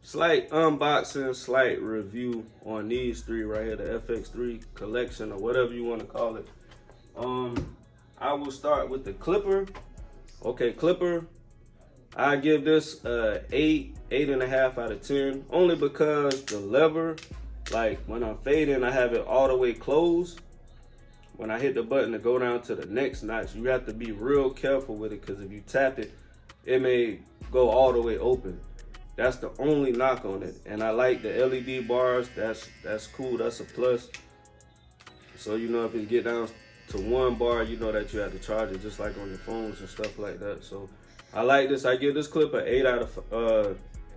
slight unboxing, slight review on these three right here, the FX3 collection or whatever you want to call it. I will start with the clipper. Okay, clipper. I give this 8.5 out of 10, only because the lever, like when I'm fading, I have it all the way closed. When I hit the button to go down to the next notch, you have to be real careful with it, because if you tap it, it may go all the way open. That's the only knock on it. And I like the LED bars. That's cool. That's a plus. So you know, if it get down to 1 bar, you know that you have to charge it, just like on your phones and stuff like that. So I like this. I give this clip an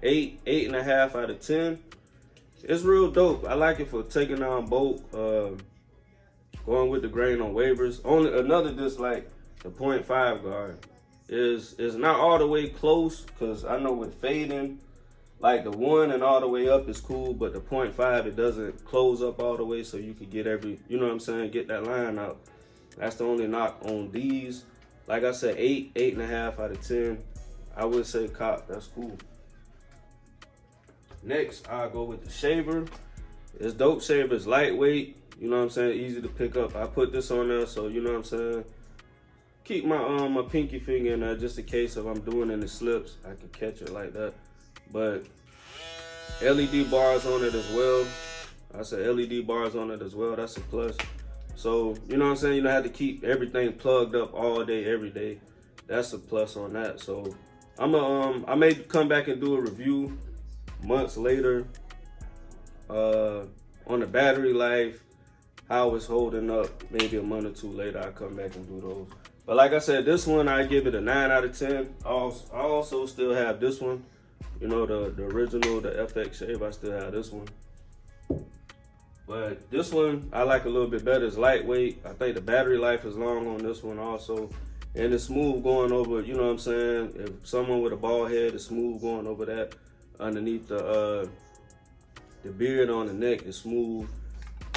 8.5 out of 10. It's real dope. I like it for taking down bulk, going with the grain on waivers. Only another dislike, the 0.5 guard is not all the way close, because I know with fading, like the 1 and all the way up is cool, but the 0.5, it doesn't close up all the way, so you could get every, you know what I'm saying, get that line out. That's the only knock on these. Like I said, 8.5 out of 10. I would say cop, that's cool. Next, I'll go with the shaver. It's dope shaver, it's lightweight, you know what I'm saying, easy to pick up. I put this on there, so you know what I'm saying, keep my my pinky finger in there, just in case if I'm doing any slips, I can catch it like that. But LED bars on it as well. I said LED bars on it as well, that's a plus. So, you know what I'm saying, you don't have to keep everything plugged up all day, every day. That's a plus on that. So I may come back and do a review months later on the battery life, how it's holding up. Maybe a month or two later, I'll come back and do those. But like I said, this one, I give it a 9 out of 10. I also still have this one. You know, the original, the FX shave, I still have this one. But this one, I like a little bit better. It's lightweight. I think the battery life is long on this one also. And it's smooth going over, you know what I'm saying? If someone with a bald head, it's smooth going over that. Underneath the beard on the neck is smooth.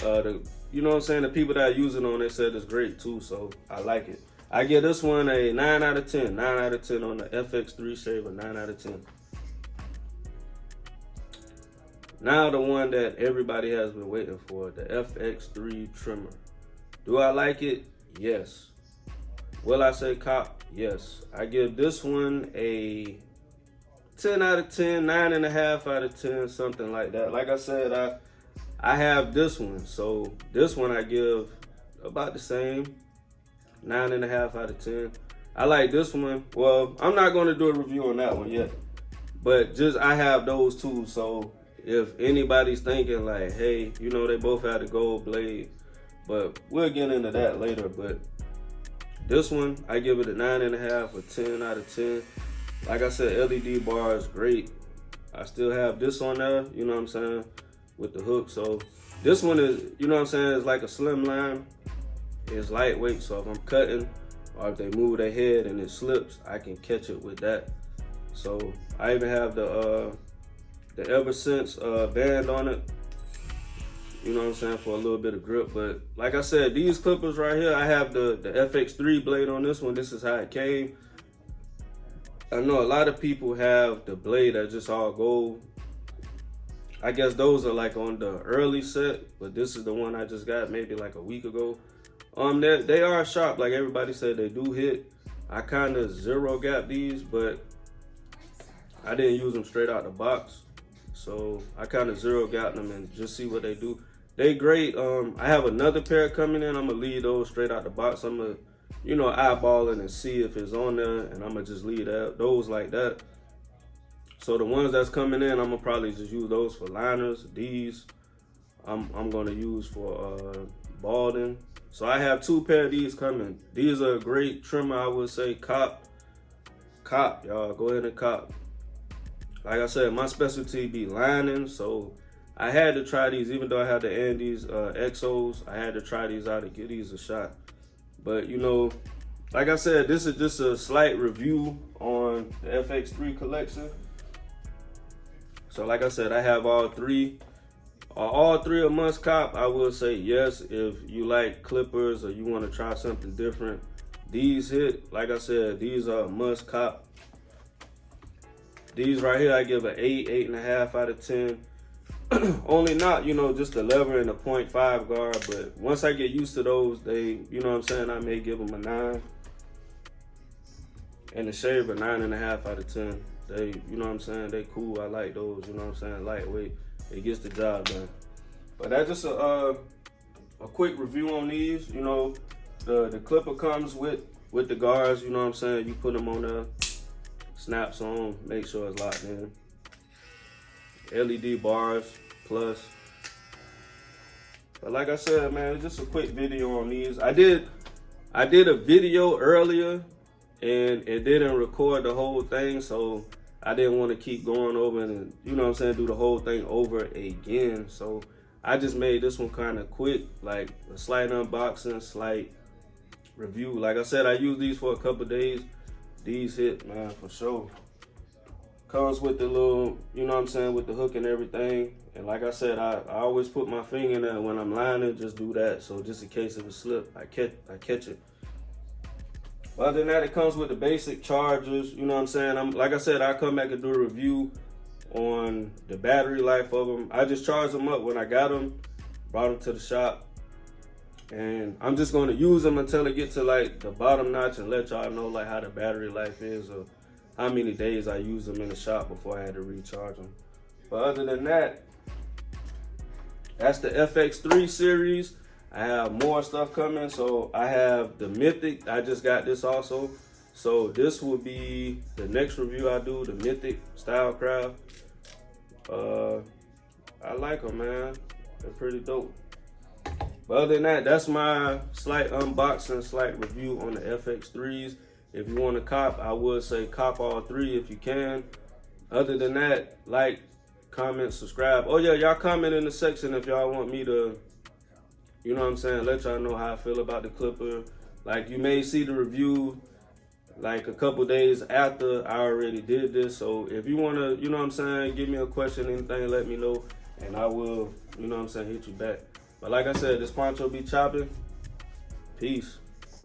You know what I'm saying? The people that use it on it said it's great too, so I like it. I give this one a 9 out of 10. 9 out of 10 on the FX3 shaver, 9 out of 10. Now the one that everybody has been waiting for, the FX3 trimmer. Do I like it? Yes. Will I say cop? Yes. I give this one a 10 out of 10, 9.5 out of 10, something like that. Like I said, I have this one, so this one I give about the same, 9.5 out of 10. I like this one. Well, I'm not going to do a review on that one yet, but just I have those two, so if anybody's thinking like, hey, you know, they both had a gold blade, but we'll get into that later. But this one, I give it a 9.5 or 10 out of 10. Like I said, LED bar is great. I still have this on there, you know what I'm saying, with the hook. So this one is, you know what I'm saying, it's like a slim line. It's lightweight, so if I'm cutting or if they move their head and it slips, I can catch it with that. So I even have the Ever Since band on it, you know what I'm saying, for a little bit of grip. But like I said, these clippers right here, I have the FX3 blade on this one. This is how it came. I know a lot of people have the blade that's just all gold. I guess those are like on the early set, but this is the one I just got maybe like a week ago. They are sharp, like everybody said, they do hit. I kind of zero gap these, but I didn't use them straight out the box. So I kind of zero gap them and just see what they do. They great. I have another pair coming in. I'm gonna leave those straight out the box. I'm gonna, you know, eyeball it and see if it's on there, and I'm gonna just leave those like that. So the ones that's coming in, I'm gonna probably just use those for liners. These, I'm gonna use for balding. So I have 2 pair of these coming. These are a great trimmer, I would say. Cop, y'all. Go ahead and cop. Like I said, my specialty be lining, so I had to try these. Even though I have the Andes XOs, I had to try these out and give these a shot. But you know, like I said, this is just a slight review on the FX3 collection. So like I said, I have all three. All three a must cop. I will say yes if you like clippers or you want to try something different. These hit, like I said, these are a must cop. These right here, I give an 8, 8.5 out of 10. Only not, you know, just the lever and the 0.5 guard, but once I get used to those, they, you know what I'm saying, I may give them a 9. And the shaver, 9.5 out of 10. They, you know what I'm saying, they cool. I like those, you know what I'm saying, lightweight. It gets the job done. But that's just a quick review on these. You know, the clipper comes with the guards, you know what I'm saying. You put them on there, snaps on, make sure it's locked in. LED bars plus. But like I said, man, it's just a quick video on these. I did a video earlier and it didn't record the whole thing, so I didn't want to keep going over and, you know what I'm saying, do the whole thing over again. So I just made this one kind of quick, like a slight unboxing, slight review. Like I said, I used these for a couple days. These hit, man, for sure. Comes with the little, you know what I'm saying, with the hook and everything. And like I said, I always put my finger in there when I'm lining, just do that. So just in case of a slip, I catch it. Other than that, it comes with the basic chargers, you know what I'm saying. Like I said, I'll come back and do a review on the battery life of them. I just charged them up when I got them, brought them to the shop. And I'm just gonna use them until I get to like the bottom notch and let y'all know like how the battery life is or how many days I used them in the shop before I had to recharge them. But other than that, that's the FX3 series. I have more stuff coming. So I have the Mythic. I just got this also. So this will be the next review I do, the Mythic Style Craft. I like them, man. They're pretty dope. But other than that, that's my slight unboxing, slight review on the FX3s. If you want to cop, I would say cop all 3 if you can. Other than that, like, comment, subscribe. Oh yeah, y'all comment in the section if y'all want me to, you know what I'm saying, let y'all know how I feel about the clipper. Like, you may see the review like a couple days after I already did this. So if you want to, you know what I'm saying, give me a question, anything, let me know. And I will, you know what I'm saying, hit you back. But like I said, this Poncho be chopping. Peace.